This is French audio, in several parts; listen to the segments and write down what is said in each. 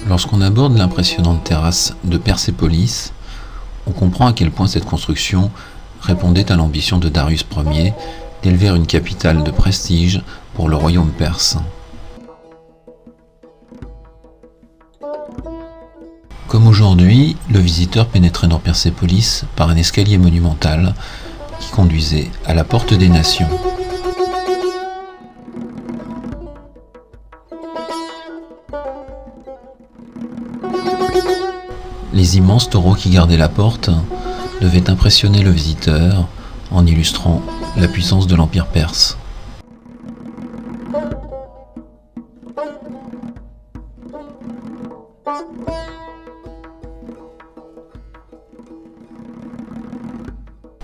Lorsqu'on aborde l'impressionnante terrasse de Persépolis, on comprend à quel point cette construction répondait à l'ambition de Darius Ier d'élever une capitale de prestige pour le royaume perse. Comme aujourd'hui, le visiteur pénétrait dans Persépolis par un escalier monumental qui conduisait à la Porte des Nations. Les immenses taureaux qui gardaient la porte devaient impressionner le visiteur en illustrant la puissance de l'Empire perse.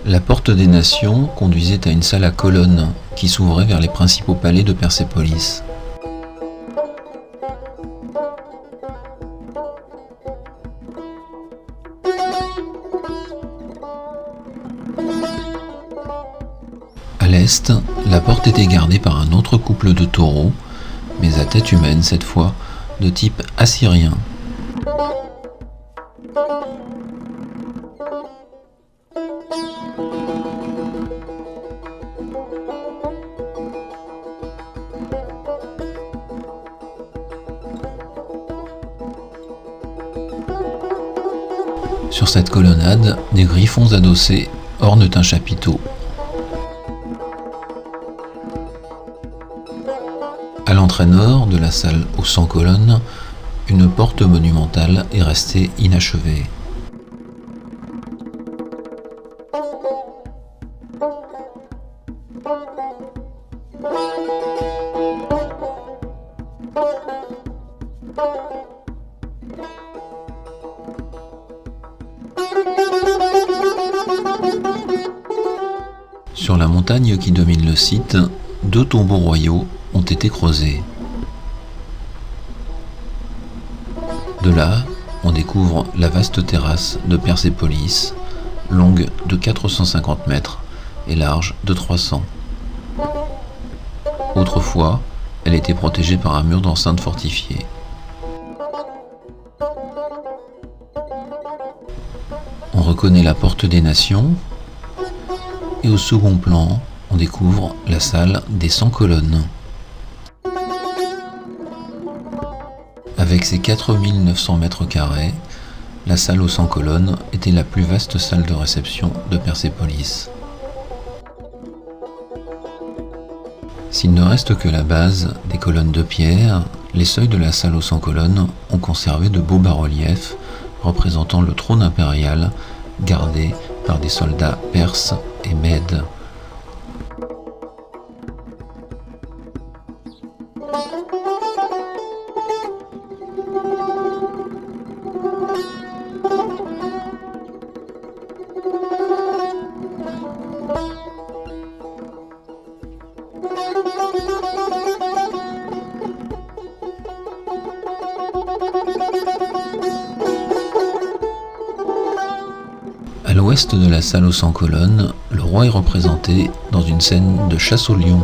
La Porte des Nations conduisait à une salle à colonnes qui s'ouvrait vers les principaux palais de Persépolis. À l'est, la porte était gardée par un autre couple de taureaux, mais à tête humaine cette fois, de type assyrien. Sur cette colonnade, des griffons adossés ornent un chapiteau. À l'entrée nord de la salle aux 100 colonnes, une porte monumentale est restée inachevée. Sur la montagne qui domine le site, 2 tombeaux royaux ont été creusés. De là, on découvre la vaste terrasse de Persépolis, longue de 450 mètres et large de 300. Autrefois, elle était protégée par un mur d'enceinte fortifié. On reconnaît la Porte des Nations et au second plan, on découvre la salle des 100 colonnes. Avec ses 4900 mètres carrés, la salle aux 100 colonnes était la plus vaste salle de réception de Persépolis. S'il ne reste que la base des colonnes de pierre, les seuils de la salle aux 100 colonnes ont conservé de beaux bas-reliefs représentant le trône impérial gardé par des soldats perses et mèdes. À l'ouest de la salle aux 100 colonnes, le roi est représenté dans une scène de chasse au lion.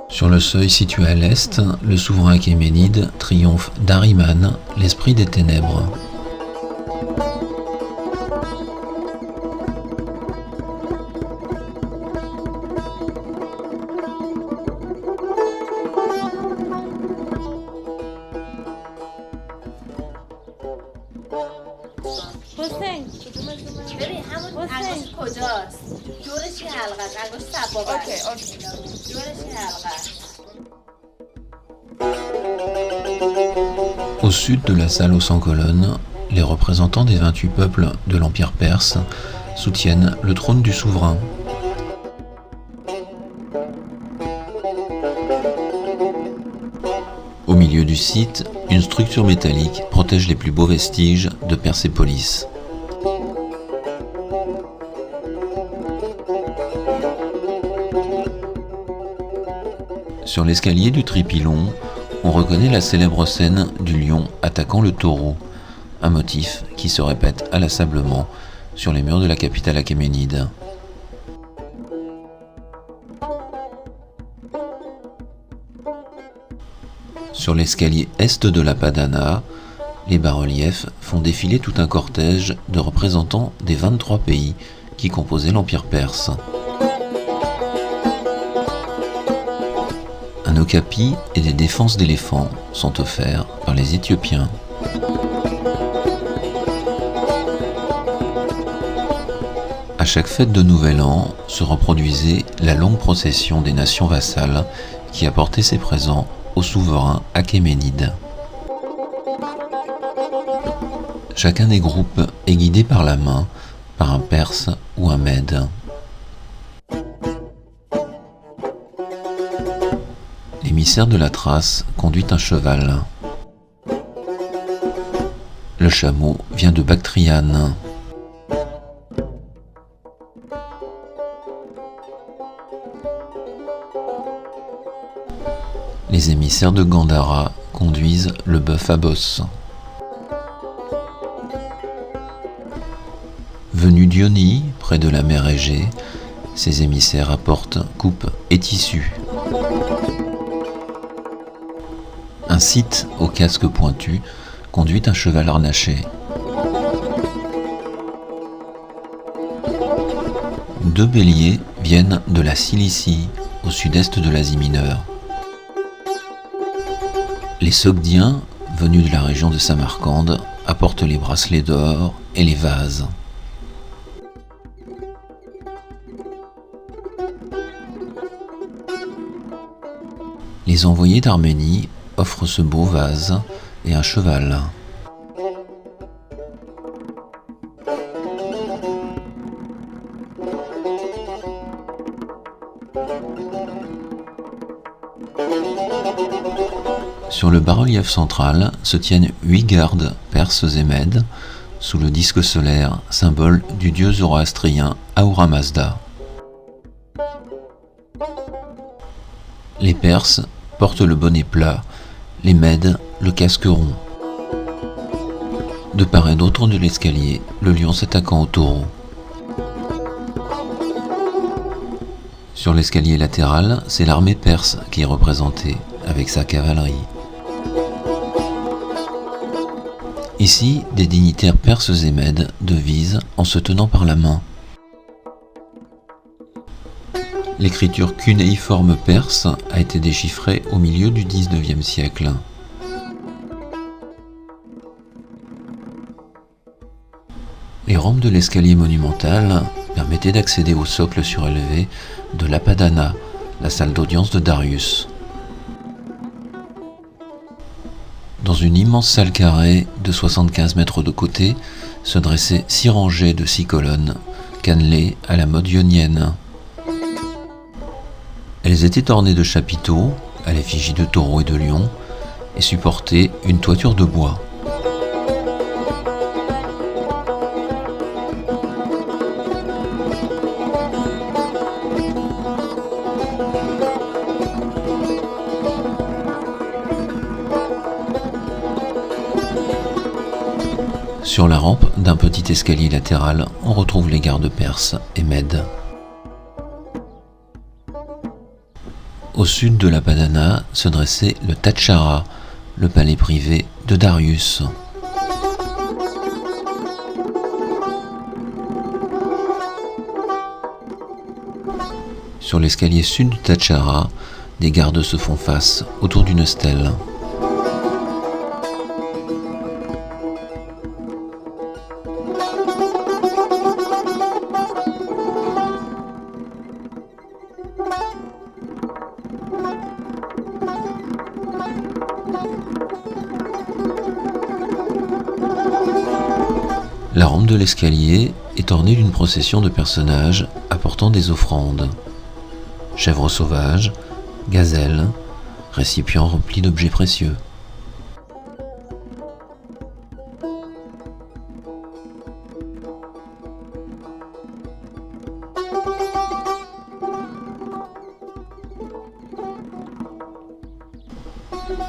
Sur le seuil situé à l'est, le souverain achéménide triomphe d'Ahriman, l'esprit des ténèbres. ببین همون انگشت کجاست؟ جورش یه حلقه است، انگشت سبابه است. جورش یه حلقه است. Au sud de la salle aux 100 colonnes, les représentants des 28 peuples de l'Empire perse soutiennent le trône du souverain. Au milieu du site, une structure métallique protège les plus beaux vestiges de Persépolis. Sur l'escalier du tripylon, On reconnaît la célèbre scène du lion attaquant le taureau, un motif qui se répète inlassablement sur les murs de la capitale achéménide. Sur l'escalier est de la Padana, les bas-reliefs font défiler tout un cortège de représentants des 23 pays qui composaient l'Empire perse. Un okapi et des défenses d'éléphants sont offerts par les Éthiopiens. À chaque fête de Nouvel An se reproduisait la longue procession des nations vassales qui apportaient ses présents au souverain achéménide. Chacun des groupes est guidé par la main par un Perse ou un Mède. L'émissaire de la Thrace conduit un cheval. Le chameau vient de Bactriane. Les émissaires de Gandhara conduisent le bœuf à bosse. Venus d'Ioni, près de la mer Égée, ces émissaires apportent coupes et tissus. Un scythe au casque pointu conduit un cheval harnaché. Deux béliers viennent de la Cilicie, au sud-est de l'Asie mineure. Les Sogdiens, venus de la région de Samarcande, apportent les bracelets d'or et les vases. Les envoyés d'Arménie offrent ce beau vase et un cheval. Sur le bas-relief central se tiennent 8 gardes perses et mèdes sous le disque solaire, symbole du dieu zoroastrien Ahura Mazda. Les Perses portent le bonnet plat, les Mèdes le casque rond. De part et d'autre de l'escalier, le lion s'attaquant au taureau. Sur l'escalier latéral, c'est l'armée perse qui est représentée, avec sa cavalerie. Ici, des dignitaires perses et mèdes devisent en se tenant par la main. L'écriture cunéiforme perse a été déchiffrée au milieu du XIXe siècle. Les rampes de l'escalier monumental permettaient d'accéder au socle surélevé de l'Apadana, la salle d'audience de Darius. Dans une immense salle carrée de 75 mètres de côté se dressaient 6 rangées de 6 colonnes, cannelées à la mode ionienne. Elles étaient ornées de chapiteaux, à l'effigie de taureaux et de lions, et supportaient une toiture de bois. Sur la rampe d'un petit escalier latéral, on retrouve les gardes perses et mèdes. Au sud de la Padana se dressait le Tadchara, le palais privé de Darius. Sur l'escalier sud du Tadchara, des gardes se font face autour d'une stèle. La rampe de l'escalier est ornée d'une procession de personnages apportant des offrandes. Chèvres sauvages, gazelles, récipients remplis d'objets précieux.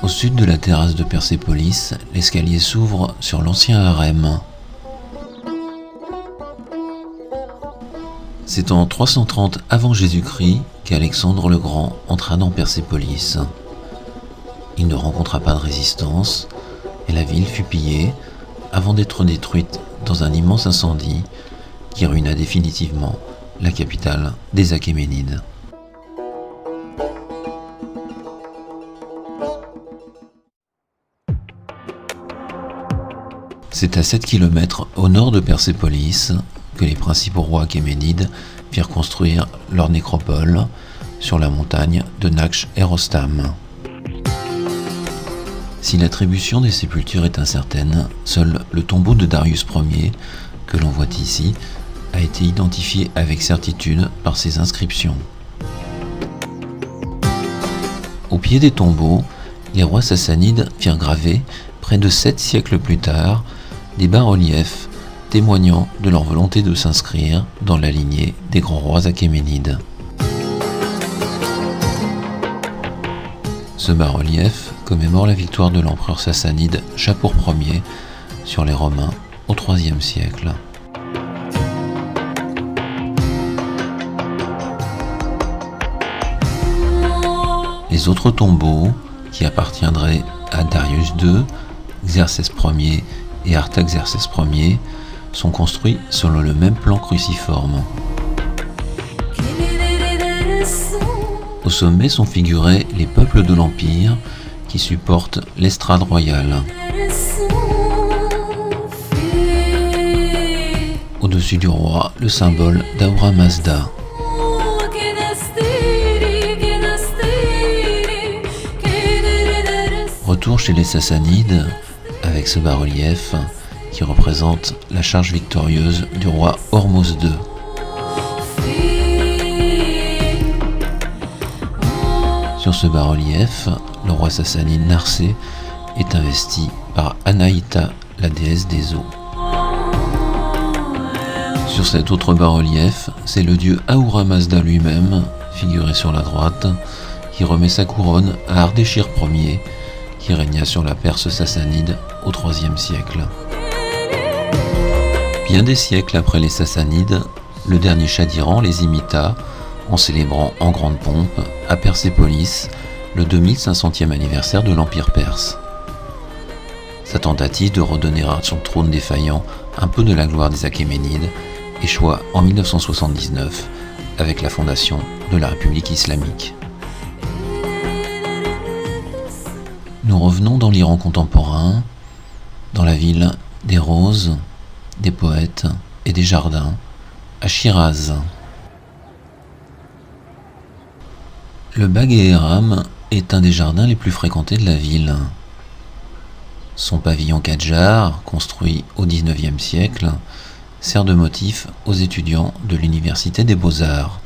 Au sud de la terrasse de Persépolis, l'escalier s'ouvre sur l'ancien harem. C'est en 330 avant Jésus-Christ qu'Alexandre le Grand entra dans Persépolis. Il ne rencontra pas de résistance et la ville fut pillée avant d'être détruite dans un immense incendie qui ruina définitivement la capitale des Achéménides. C'est à 7 km au nord de Persépolis que les principaux rois achéménides firent construire leur nécropole sur la montagne de Naksh-Erostam. Si l'attribution des sépultures est incertaine, seul le tombeau de Darius Ier, que l'on voit ici, a été identifié avec certitude par ses inscriptions. Au pied des tombeaux, les rois sassanides firent graver, près de 7 siècles plus tard, des bas-reliefs témoignant de leur volonté de s'inscrire dans la lignée des grands rois achéménides. Ce bas-relief commémore la victoire de l'empereur sassanide Shapur Ier sur les Romains au IIIe siècle. Les autres tombeaux, qui appartiendraient à Darius II, Xerxès Ier et Artaxerxès Ier, sont construits selon le même plan cruciforme. Au sommet sont figurés les peuples de l'Empire qui supportent l'estrade royale. Au-dessus du roi, le symbole d'Ahura Mazda. Retour chez les Sassanides avec ce bas-relief qui représente la charge victorieuse du roi Hormos II. Sur ce bas-relief, le roi sassanide Narsé est investi par Anaïta, la déesse des eaux. Sur cet autre bas-relief, c'est le dieu Ahura Mazda lui-même, figuré sur la droite, qui remet sa couronne à Ardeshir Ier, qui régna sur la Perse sassanide au IIIe siècle. Bien des siècles après les Sassanides, le dernier Shah d'Iran les imita en célébrant en grande pompe à Persépolis le 2500e anniversaire de l'Empire perse. Sa tentative de redonner à son trône défaillant un peu de la gloire des Achéménides échoua en 1979 avec la fondation de la République islamique. Nous revenons dans l'Iran contemporain, dans la ville des roses, des poètes et des jardins, à Shiraz. Le Bagh-e-Ehram est un des jardins les plus fréquentés de la ville. Son pavillon Qadjar, construit au XIXe siècle, sert de motif aux étudiants de l'Université des Beaux-Arts.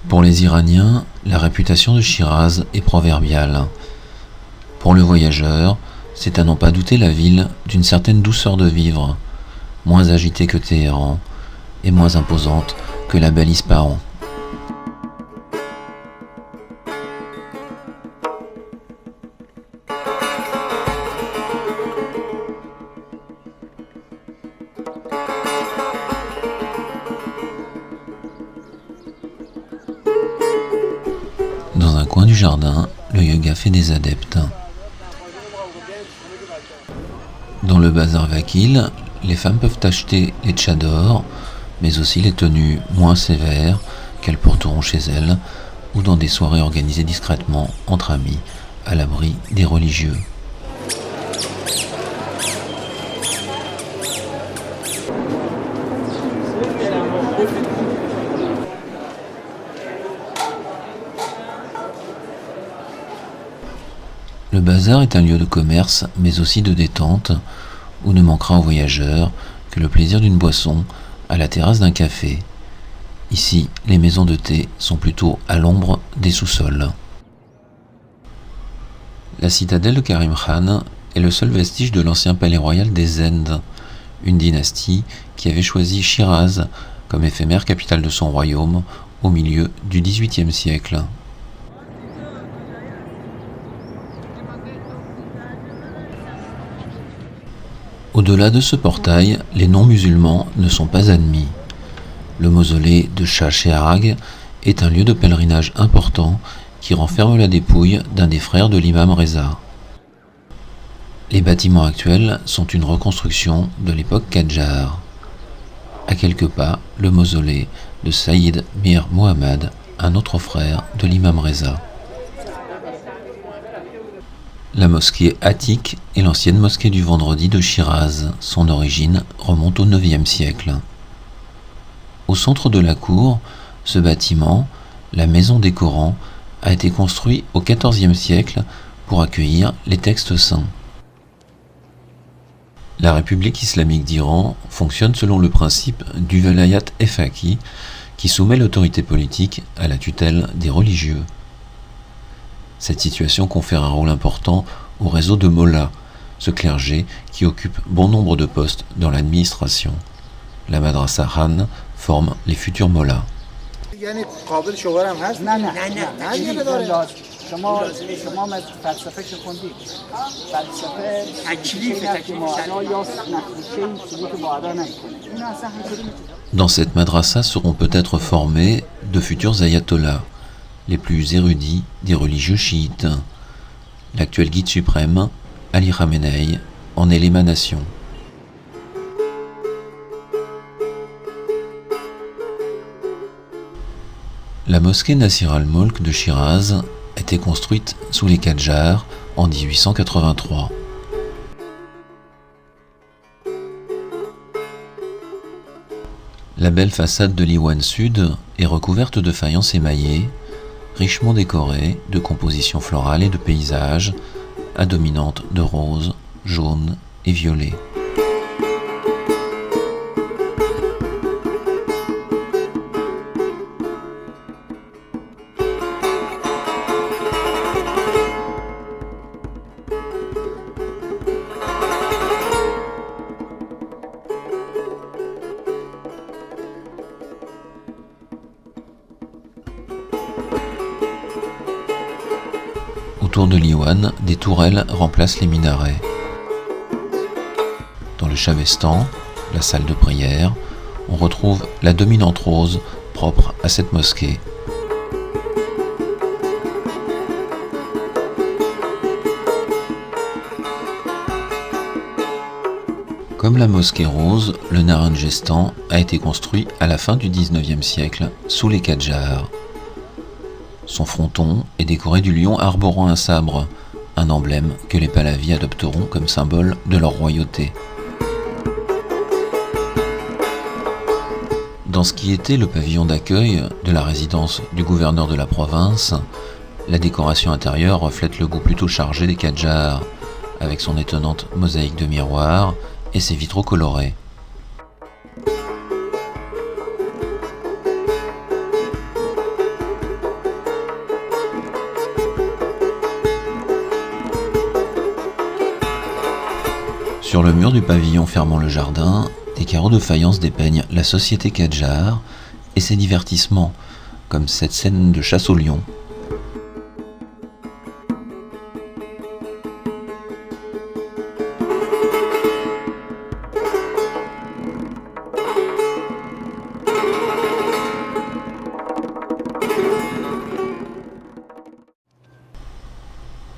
Pour les Iraniens, la réputation de Shiraz est proverbiale. Pour le voyageur, c'est à n'en pas douter la ville d'une certaine douceur de vivre, moins agitée que Téhéran et moins imposante que la belle Ispahan. Dans un coin du jardin, le yoga fait des adeptes. Dans le bazar Vakil, les femmes peuvent acheter les tchadors, mais aussi les tenues moins sévères qu'elles porteront chez elles ou dans des soirées organisées discrètement entre amis, à l'abri des religieux. Le bazar est un lieu de commerce, mais aussi de détente, où ne manquera aux voyageurs que le plaisir d'une boisson à la terrasse d'un café, Ici, les maisons de thé sont plutôt à l'ombre des sous-sols. La citadelle de Karim Khan est le seul vestige de l'ancien palais royal des Zend, une dynastie qui avait choisi Shiraz comme éphémère capitale de son royaume au milieu du XVIIIe siècle. Au-delà de ce portail, les non-musulmans ne sont pas admis. Le mausolée de Shah Shehrag est un lieu de pèlerinage important qui renferme la dépouille d'un des frères de l'imam Reza. Les bâtiments actuels sont une reconstruction de l'époque Qadjar. À quelques pas, le mausolée de Saïd Mir Mohammad, un autre frère de l'imam Reza. La mosquée Atik est l'ancienne mosquée du Vendredi de Shiraz. Son origine remonte au IXe siècle. Au centre de la cour, ce bâtiment, la Maison des Corans, a été construit au XIVe siècle pour accueillir les textes saints. La République islamique d'Iran fonctionne selon le principe du velayat effaqi qui soumet l'autorité politique à la tutelle des religieux. Cette situation confère un rôle important au réseau de mollahs, ce clergé qui occupe bon nombre de postes dans l'administration. La madrasa Khan forme les futurs mollahs. Dans cette madrasa seront peut-être formés de futurs ayatollahs, les plus érudits des religieux chiites. L'actuel guide suprême, Ali Khamenei, en est l'émanation. La mosquée Nasir al-Mulk de Shiraz a été construite sous les Qadjars en 1883. La belle façade de l'Iwan Sud est recouverte de faïences émaillées, richement décorée de compositions florales et de paysages, à dominante de rose, jaune et violet. Autour de l'Iwan, des tourelles remplacent les minarets. Dans le Chavestan, la salle de prière, on retrouve la dominante rose propre à cette mosquée. Comme la mosquée rose, le Naranjestan a été construit à la fin du XIXe siècle sous les Qadjars. Son fronton est décoré du lion arborant un sabre, un emblème que les Pahlavis adopteront comme symbole de leur royauté. Dans ce qui était le pavillon d'accueil de la résidence du gouverneur de la province, la décoration intérieure reflète le goût plutôt chargé des Qadjars, avec son étonnante mosaïque de miroirs et ses vitraux colorés. Sur le mur du pavillon fermant le jardin, des carreaux de faïence dépeignent la société Qadjar et ses divertissements, comme cette scène de chasse au lion.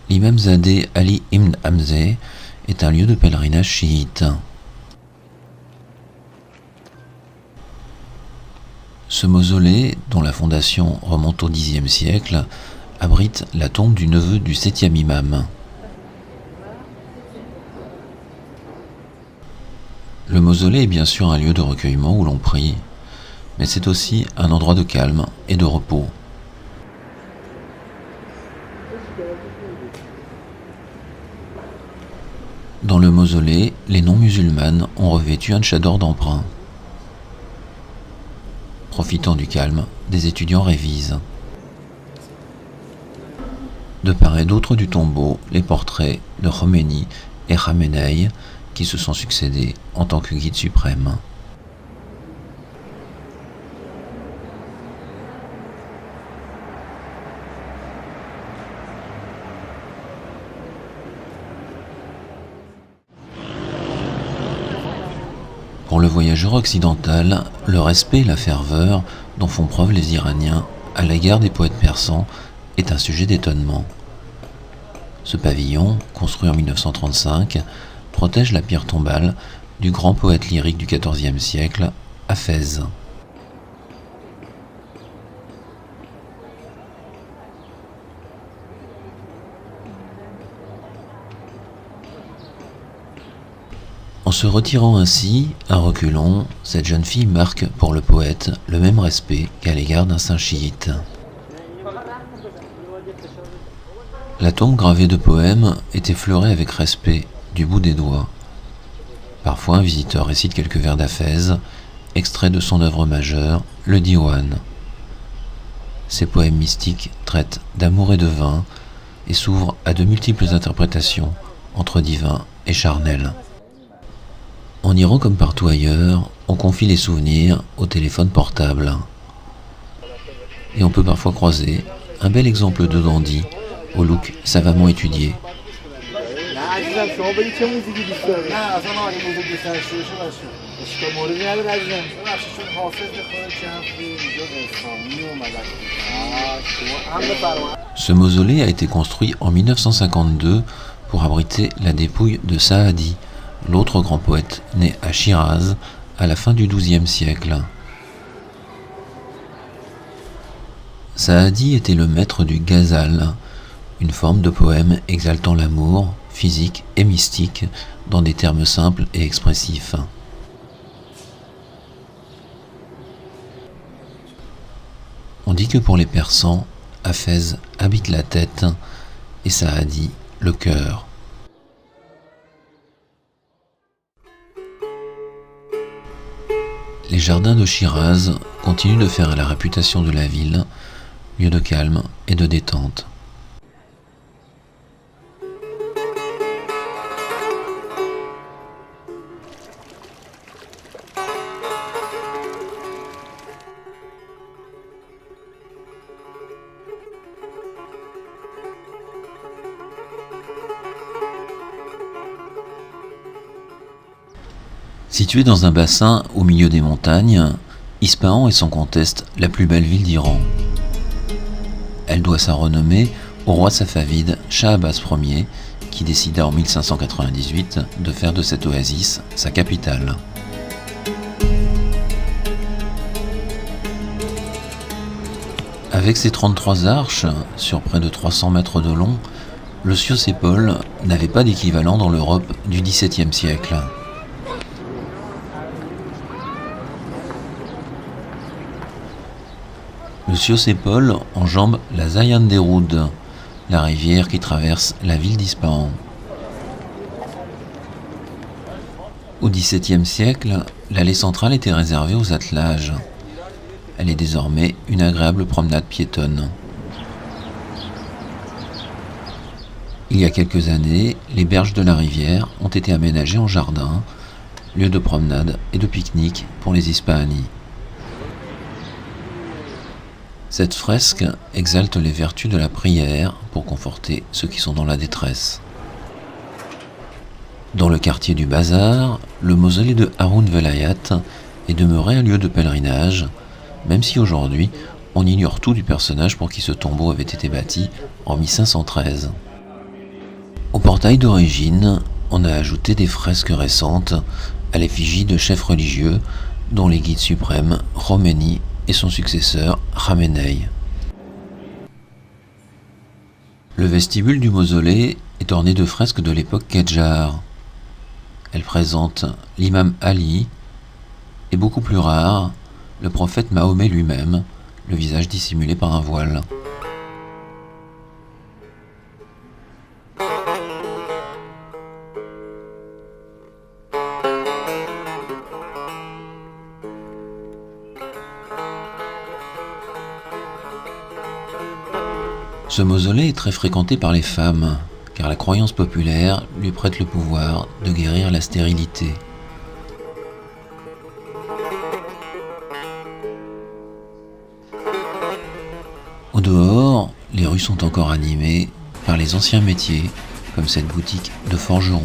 L'imamzadeh Ali ibn Hamzeh est un lieu de pèlerinage chiite. Ce mausolée, dont la fondation remonte au Xe siècle, abrite la tombe du neveu du 7e imam. Le mausolée est bien sûr un lieu de recueillement où l'on prie, mais c'est aussi un endroit de calme et de repos. Dans le mausolée, les non-musulmanes ont revêtu un tchador d'emprunt. Profitant du calme, des étudiants révisent. De part et d'autre du tombeau, les portraits de Khomeini et Khamenei qui se sont succédés en tant que guide suprême. Pour le voyageur occidental, le respect et la ferveur dont font preuve les Iraniens à l'égard des poètes persans est un sujet d'étonnement. Ce pavillon, construit en 1935, protège la pierre tombale du grand poète lyrique du XIVe siècle, Hafez. En se retirant ainsi, à reculons, cette jeune fille marque pour le poète le même respect qu'à l'égard d'un saint chiite. La tombe gravée de poèmes est effleurée avec respect du bout des doigts. Parfois, un visiteur récite quelques vers d'Hafez, extraits de son œuvre majeure, le Diwan. Ces poèmes mystiques traitent d'amour et de vin et s'ouvrent à de multiples interprétations entre divin et charnel. En Iran comme partout ailleurs, on confie les souvenirs au téléphone portable. Et on peut parfois croiser un bel exemple de dandy, au look savamment étudié. Ce mausolée a été construit en 1952 pour abriter la dépouille de Saadi, l'autre grand poète né à Shiraz à la fin du XIIe siècle. Saadi était le maître du ghazal, une forme de poème exaltant l'amour, physique et mystique, dans des termes simples et expressifs. On dit que pour les Persans, Hafez habite la tête et Saadi le cœur. Les jardins de Shiraz continuent de faire la réputation de la ville, lieu de calme et de détente. Située dans un bassin au milieu des montagnes, Ispahan est sans conteste la plus belle ville d'Iran. Elle doit sa renommée au roi safavide Shah Abbas Ier, qui décida en 1598 de faire de cette oasis sa capitale. Avec ses 33 arches, sur près de 300 mètres de long, le Ciosépol n'avait pas d'équivalent dans l'Europe du XVIIe siècle. Le Ciosépol enjambe la Zayanderud, la rivière qui traverse la ville d'Ispahan. Au XVIIe siècle, l'allée centrale était réservée aux attelages. Elle est désormais une agréable promenade piétonne. Il y a quelques années, les berges de la rivière ont été aménagées en jardin, lieu de promenade et de pique-nique pour les Ispahanis. Cette fresque exalte les vertus de la prière pour conforter ceux qui sont dans la détresse. Dans le quartier du Bazar, le mausolée de Haroun Velayat est demeuré un lieu de pèlerinage, même si aujourd'hui on ignore tout du personnage pour qui ce tombeau avait été bâti en 1513. Au portail d'origine, on a ajouté des fresques récentes à l'effigie de chefs religieux, dont les guides suprêmes Khomeini et son successeur Khamenei. Le vestibule du mausolée est orné de fresques de l'époque Qadjar. Elle présente l'imam Ali et, beaucoup plus rare, le prophète Mahomet lui-même, le visage dissimulé par un voile. Ce mausolée est très fréquenté par les femmes, car la croyance populaire lui prête le pouvoir de guérir la stérilité. Au dehors, les rues sont encore animées par les anciens métiers, comme cette boutique de forgeron.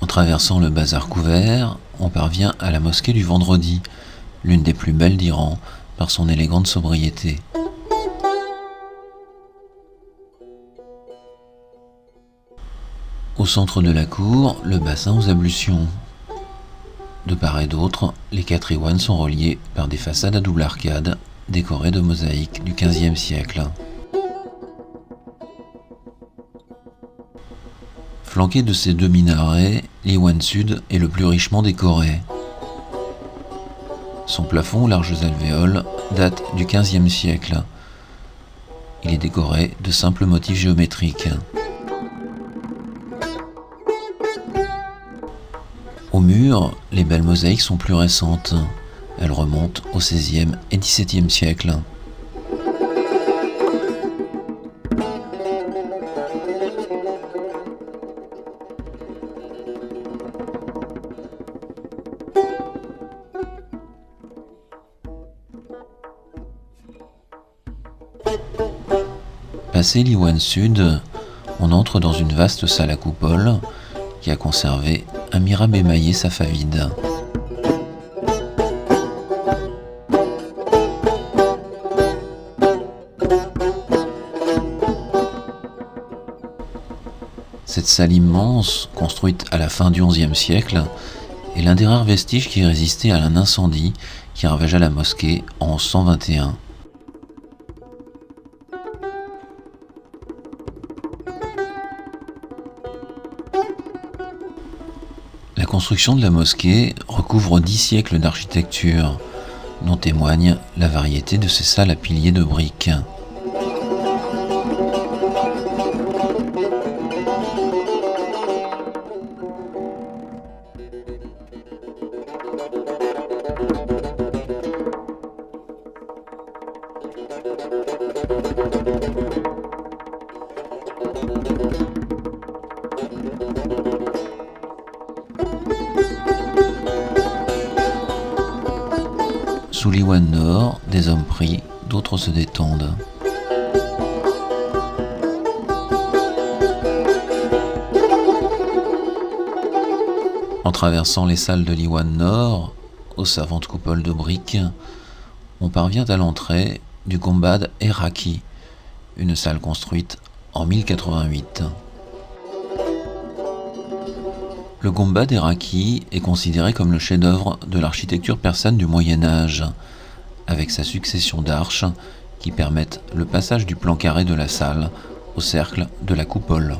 En traversant le bazar couvert, on parvient à la mosquée du Vendredi, l'une des plus belles d'Iran par son élégante sobriété. Au centre de la cour, le bassin aux ablutions. De part et d'autre, les 4 iwans sont reliés par des façades à double arcade, décorées de mosaïques du XVe siècle. Flanqué de ces 2 minarets, l'iwan sud est le plus richement décoré. Son plafond aux larges alvéoles date du XVe siècle. Il est décoré de simples motifs géométriques. Au mur, les belles mosaïques sont plus récentes. Elles remontent au XVIe et XVIIe siècle. Passé l'iwan sud, on entre dans une vaste salle à coupole qui a conservé un mihrab émaillé safavide. Cette salle immense, construite à la fin du XIe siècle, est l'un des rares vestiges qui résistait à un incendie qui ravagea la mosquée en 1121. La construction de la mosquée recouvre 10 siècles d'architecture, dont témoigne la variété de ses salles à piliers de briques. Sous l'iwan nord, des hommes prient, d'autres se détendent. En traversant les salles de l'iwan nord, aux savantes coupoles de briques, on parvient à l'entrée du Gombad Erraki, une salle construite en 1088. Le Gombad Erraki est considéré comme le chef-d'œuvre de l'architecture persane du Moyen-Âge, avec sa succession d'arches qui permettent le passage du plan carré de la salle au cercle de la coupole.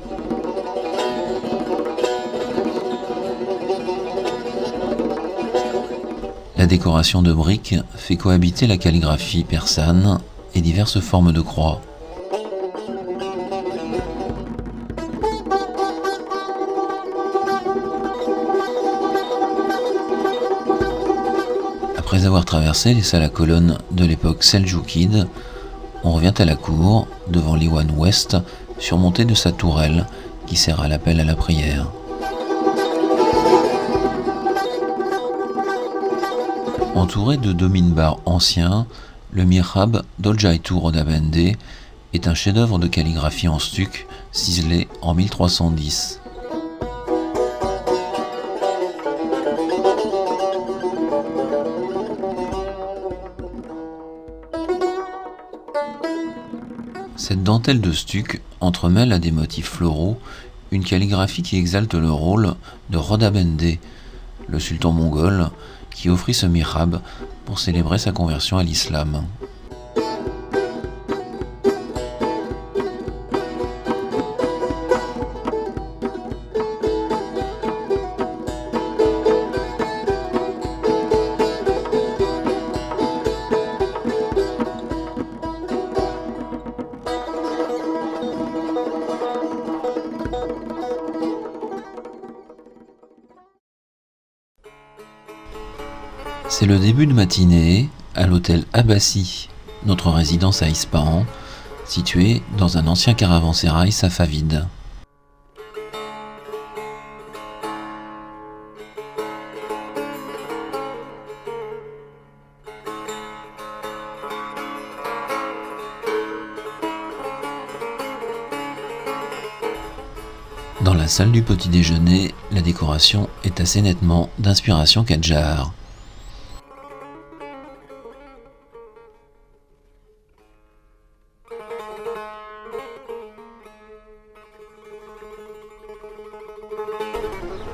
La décoration de briques fait cohabiter la calligraphie persane et diverses formes de croix. Après avoir traversé les salles à colonnes de l'époque seldjoukide, on revient à la cour, devant l'iwan ouest, surmonté de sa tourelle, qui sert à l'appel à la prière. Entouré de 2 minbars anciens, le mihrab d'Oljaitu Rodabende est un chef-d'œuvre de calligraphie en stuc ciselé en 1310. Cette dentelle de stuc entremêle à des motifs floraux une calligraphie qui exalte le rôle de Rodabende, le sultan mongol qui offrit ce mihrab pour célébrer sa conversion à l'islam. C'est le début de matinée à l'hôtel Abbassi, notre résidence à Ispahan, située dans un ancien caravansérail safavide. Dans la salle du petit déjeuner, la décoration est assez nettement d'inspiration Kadjar.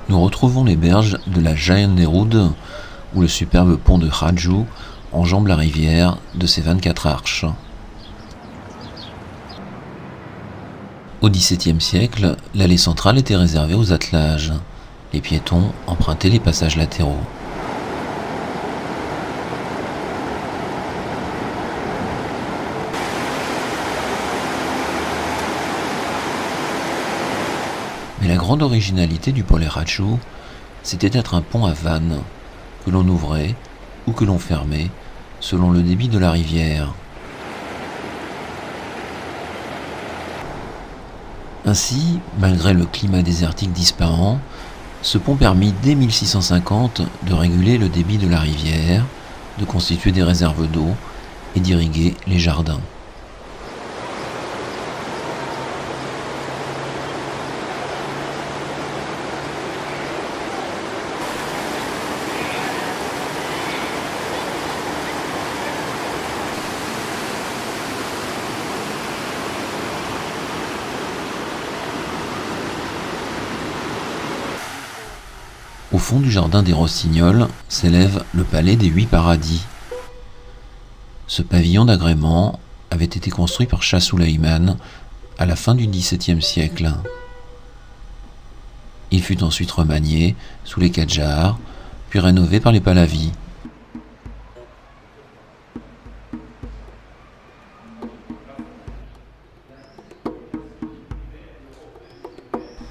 Nous retrouvons les berges de la Jayenderoud, où le superbe pont de Khadjou enjambe la rivière de ses 24 arches. Au XVIIe siècle, l'allée centrale était réservée aux attelages. Les piétons empruntaient les passages latéraux. Mais la grande originalité du pont Khadjou, c'était d'être un pont à vannes, que l'on ouvrait ou que l'on fermait, selon le débit de la rivière. Ainsi, malgré le climat désertique d'Ispahan, ce pont permit dès 1650 de réguler le débit de la rivière, de constituer des réserves d'eau et d'irriguer les jardins. Au fond du jardin des Rossignols s'élève le palais des 8 paradis. Ce pavillon d'agrément avait été construit par Shah Souleyman à la fin du XVIIe siècle. Il fut ensuite remanié sous les Kadjars, puis rénové par les Pahlavis.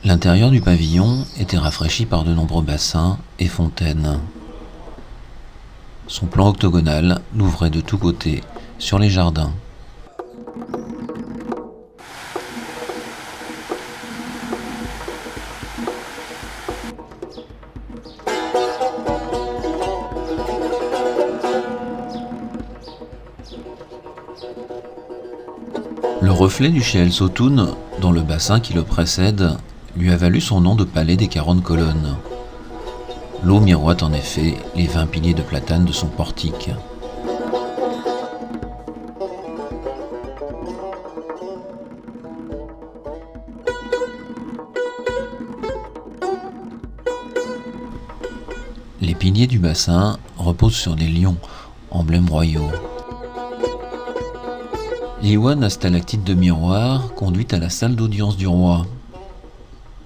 L'intérieur du pavillon était rafraîchi par de nombreux bassins et fontaines. Son plan octogonal l'ouvrait de tous côtés sur les jardins. Le reflet du Cheikh El Sotoun, dans le bassin qui le précède, lui a valu son nom de palais des 40 colonnes. L'eau miroite en effet les 20 piliers de platane de son portique. Les piliers du bassin reposent sur des lions, emblèmes royaux. L'iwan à stalactite de miroir conduit à la salle d'audience du roi.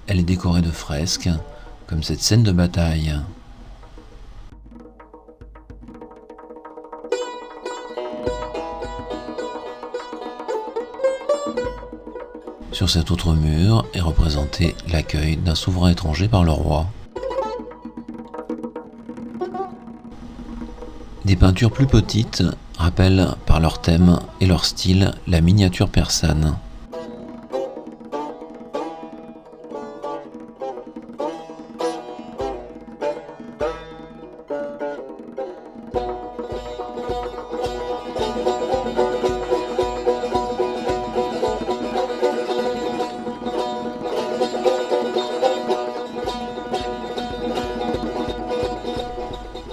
Elle est décorée de fresques, comme cette scène de bataille. Sur cet autre mur est représenté l'accueil d'un souverain étranger par le roi. Des peintures plus petites rappellent par leur thème et leur style la miniature persane.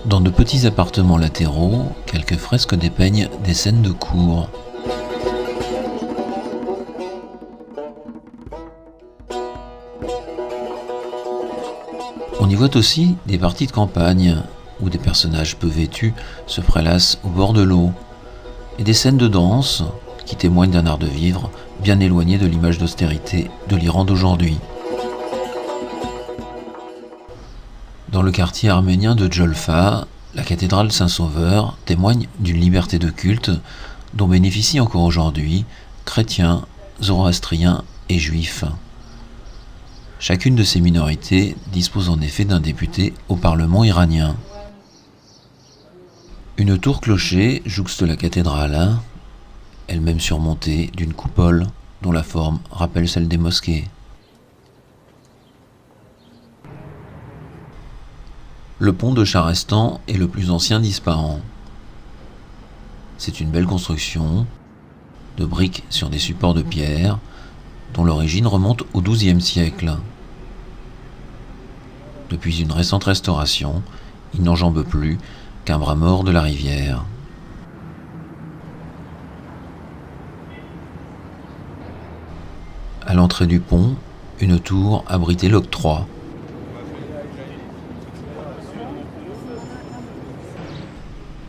Dans de petits appartements latéraux, quelques fresques dépeignent des scènes de cour. On y voit aussi des parties de campagne, où des personnages peu vêtus se prélassent au bord de l'eau, et des scènes de danse qui témoignent d'un art de vivre bien éloigné de l'image d'austérité de l'Iran d'aujourd'hui. Dans le quartier arménien de Djolfa, la cathédrale Saint-Sauveur témoigne d'une liberté de culte dont bénéficient encore aujourd'hui chrétiens, zoroastriens et juifs. Chacune de ces minorités dispose en effet d'un député au Parlement iranien. Une tour-clocher jouxte la cathédrale, elle-même surmontée d'une coupole dont la forme rappelle celle des mosquées. Le pont de Charestan est le plus ancien d'Ispahan. C'est une belle construction, de briques sur des supports de pierre, dont l'origine remonte au XIIe siècle. Depuis une récente restauration, il n'enjambe plus qu'un bras mort de la rivière. À l'entrée du pont, une tour abritait l'octroi.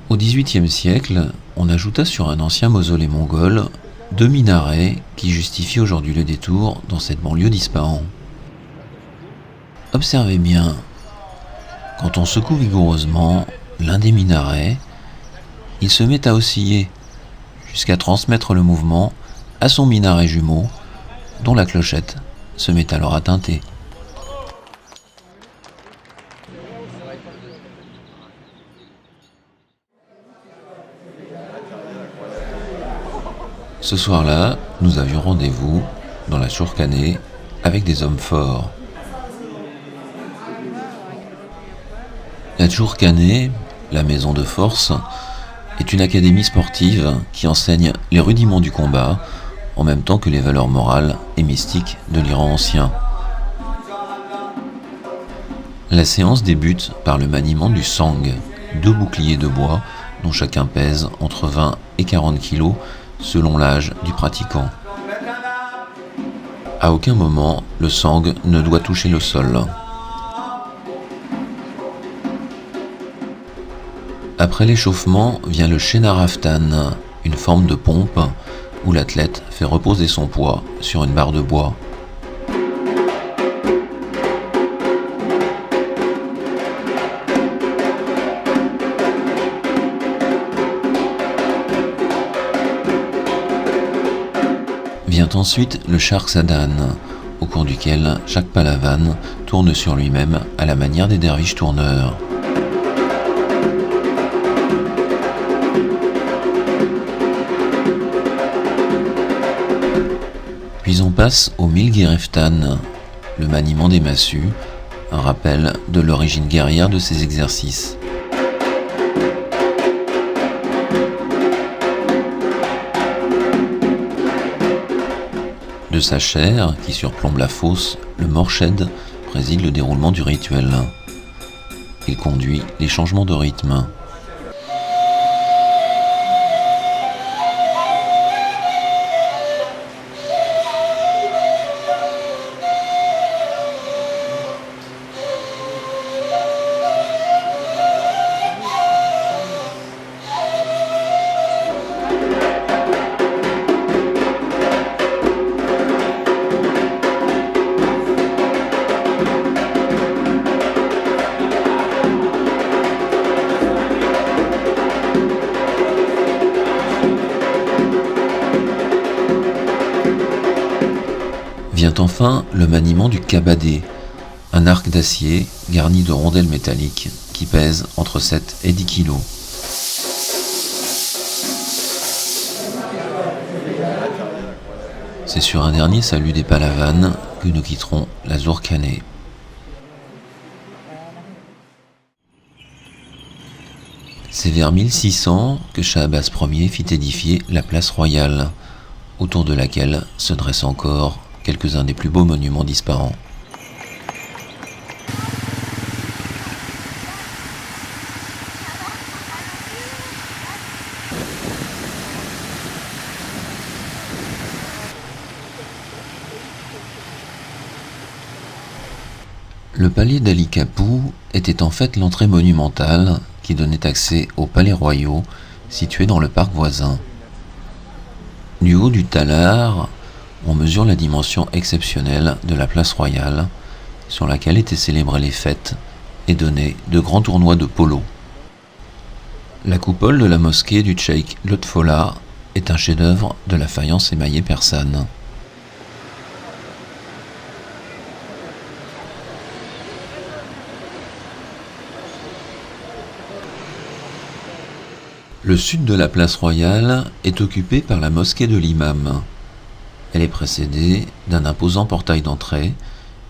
Au XVIIIe siècle, on ajouta sur un ancien mausolée mongol 2 minarets qui justifient aujourd'hui le détour dans cette banlieue d'Ispahan. Observez bien, quand on secoue vigoureusement l'un des minarets, il se met à osciller jusqu'à transmettre le mouvement à son minaret jumeau, dont la clochette se met alors à tinter. Ce soir-là, nous avions rendez-vous dans la Chourkaneh avec des hommes forts. La Chourkaneh, la maison de force, est une académie sportive qui enseigne les rudiments du combat en même temps que les valeurs morales et mystiques de l'Iran ancien. La séance débute par le maniement du sang, 2 boucliers de bois dont chacun pèse entre 20 et 40 kilos selon l'âge du pratiquant. À aucun moment, le sang ne doit toucher le sol. Après l'échauffement vient le Shenaraftan, une forme de pompe où l'athlète fait reposer son poids sur une barre de bois. Vient ensuite le Sharksadan, au cours duquel chaque palavan tourne sur lui-même à la manière des derviches tourneurs. Puis on passe au Milgireftan, le maniement des massues, un rappel de l'origine guerrière de ces exercices. De sa chair, qui surplombe la fosse, le Morshed préside le déroulement du rituel. Il conduit les changements de rythme. Vient enfin le maniement du kabadé, un arc d'acier garni de rondelles métalliques qui pèse entre 7 et 10 kilos. C'est sur un dernier salut des Palavans que nous quitterons la Chourkaneh. C'est vers 1600 que Shah Abbas Ier fit édifier la place royale, autour de laquelle se dressent encore quelques-uns des plus beaux monuments d'Ispahan. Le palais d'Ali Kapou était en fait l'entrée monumentale qui donnait accès aux palais royaux situés dans le parc voisin. Du haut du Talar, on mesure la dimension exceptionnelle de la place royale, sur laquelle étaient célébrées les fêtes et donnaient de grands tournois de polo. La coupole de la mosquée du Cheikh Lotfollah est un chef-d'œuvre de la faïence émaillée persane. Le sud de la place Royale est occupé par la mosquée de l'Imam. Elle est précédée d'un imposant portail d'entrée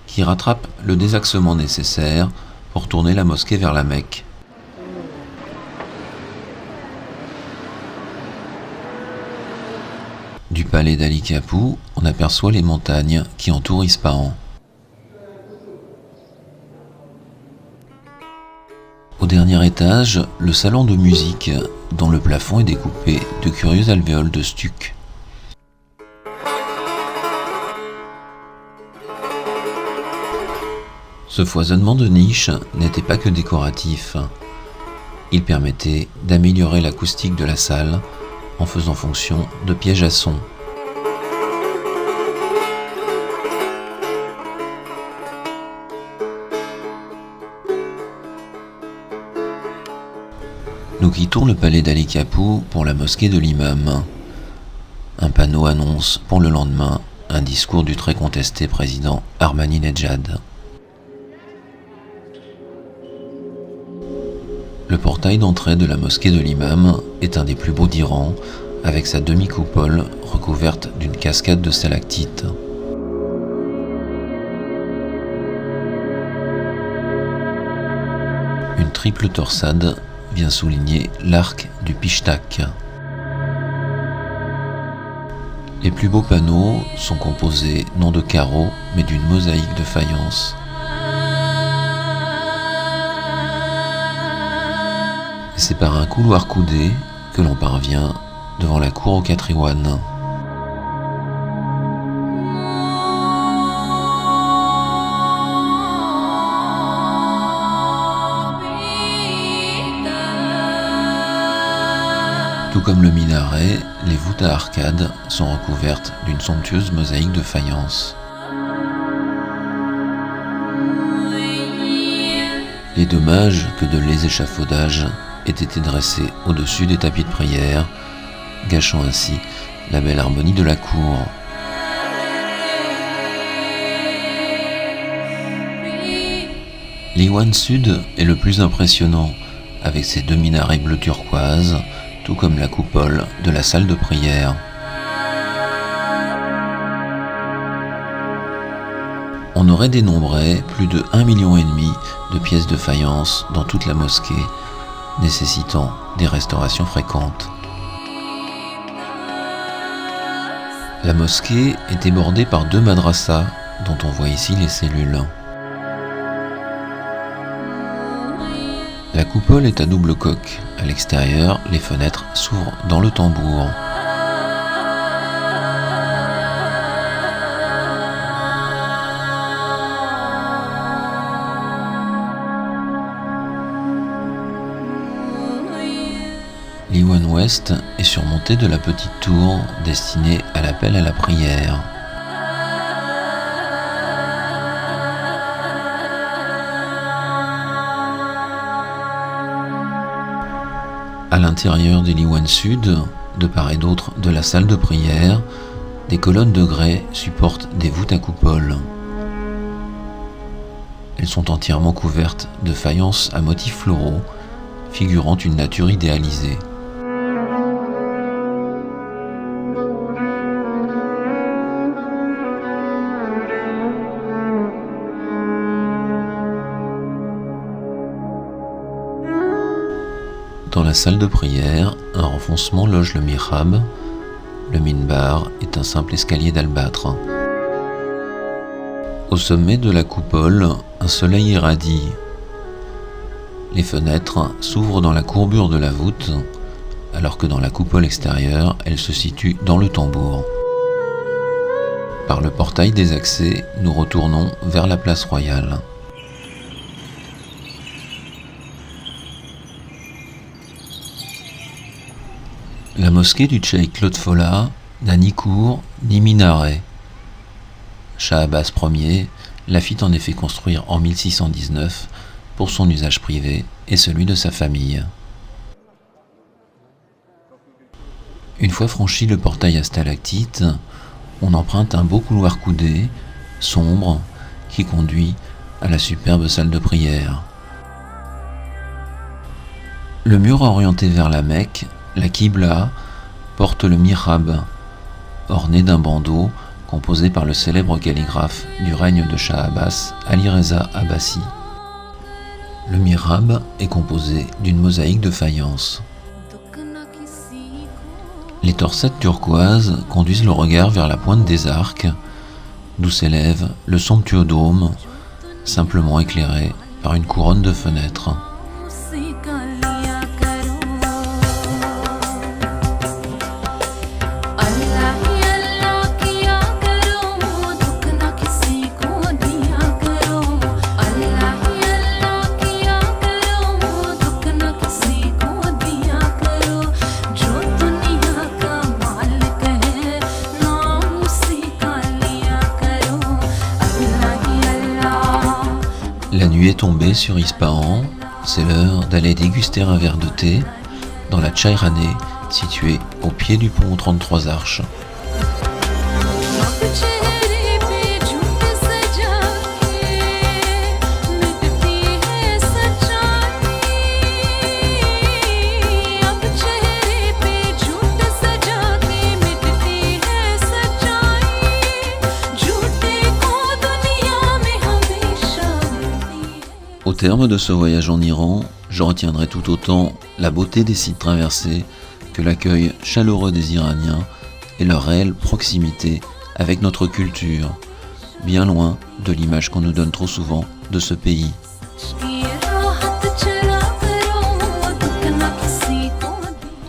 qui rattrape le désaxement nécessaire pour tourner la mosquée vers la Mecque. Du palais d'Ali Kapou, on aperçoit les montagnes qui entourent Ispahan. Au dernier étage, le salon de musique, dont le plafond est découpé de curieux alvéoles de stuc. Ce foisonnement de niches n'était pas que décoratif. Il permettait d'améliorer l'acoustique de la salle en faisant fonction de piège à son. Nous quittons le palais d'Ali Kapou pour la mosquée de l'Imam. Un panneau annonce pour le lendemain un discours du très contesté président Ahmadinejad. Le portail d'entrée de la mosquée de l'Imam est un des plus beaux d'Iran, avec sa demi-coupole recouverte d'une cascade de stalactites. Une triple torsade vient souligner l'arc du Pishtak. Les plus beaux panneaux sont composés non de carreaux, mais d'une mosaïque de faïence. C'est par un couloir coudé que l'on parvient devant la cour aux 4 Iwan. Tout comme le minaret, les voûtes à arcades sont recouvertes d'une somptueuse mosaïque de faïence. Il est dommage que de laids échafaudages aient été dressés au-dessus des tapis de prière, gâchant ainsi la belle harmonie de la cour. L'Iwan Sud est le plus impressionnant, avec ses 2 minarets bleu turquoise, tout comme la coupole de la salle de prière. On aurait dénombré plus de 1,5 million de pièces de faïence dans toute la mosquée, nécessitant des restaurations fréquentes. La mosquée est bordée par 2 madrasas, dont on voit ici les cellules. La coupole est à double coque. À l'extérieur, les fenêtres s'ouvrent dans le tambour. L'Iwan Ouest est surmonté de la petite tour destinée à l'appel à la prière. À l'intérieur de l'Iwan Sud, de part et d'autre de la salle de prière, des colonnes de grès supportent des voûtes à coupole. Elles sont entièrement couvertes de faïences à motifs floraux, figurant une nature idéalisée. Dans la salle de prière, un renfoncement loge le mihrab. Le minbar est un simple escalier d'albâtre. Au sommet de la coupole, un soleil irradie. Les fenêtres s'ouvrent dans la courbure de la voûte, alors que dans la coupole extérieure, elles se situent dans le tambour. Par le portail des accès, nous retournons vers la place Royale. La mosquée du cheikh Claude Follah n'a ni cour ni minaret. Shah Abbas Ier la fit en effet construire en 1619 pour son usage privé et celui de sa famille. Une fois franchi le portail à stalactites, on emprunte un beau couloir coudé, sombre, qui conduit à la superbe salle de prière. Le mur orienté vers la Mecque La Qibla porte le mihrab, orné d'un bandeau composé par le célèbre calligraphe du règne de Shah Abbas, Ali Reza Abbasi. Le mihrab est composé d'une mosaïque de faïence. Les torsettes turquoises conduisent le regard vers la pointe des arcs, d'où s'élève le somptueux dôme, simplement éclairé par une couronne de fenêtres. La nuit est tombée sur Ispahan, c'est l'heure d'aller déguster un verre de thé dans la Chaïraneh, située au pied du pont aux 33 arches. Au terme de ce voyage en Iran, je retiendrai tout autant la beauté des sites traversés que l'accueil chaleureux des Iraniens et leur réelle proximité avec notre culture, bien loin de l'image qu'on nous donne trop souvent de ce pays.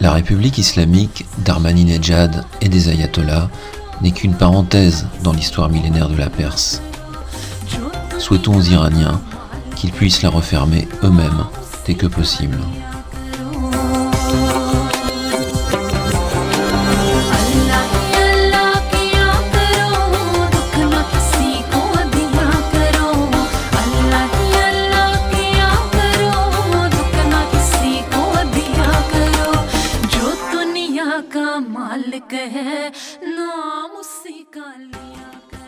La République islamique d'Ahmadinejad et des ayatollahs n'est qu'une parenthèse dans l'histoire millénaire de la Perse. Souhaitons aux Iraniens qu'ils puissent la refermer eux-mêmes dès que possible. का मालिक है नाम उसी का लिया।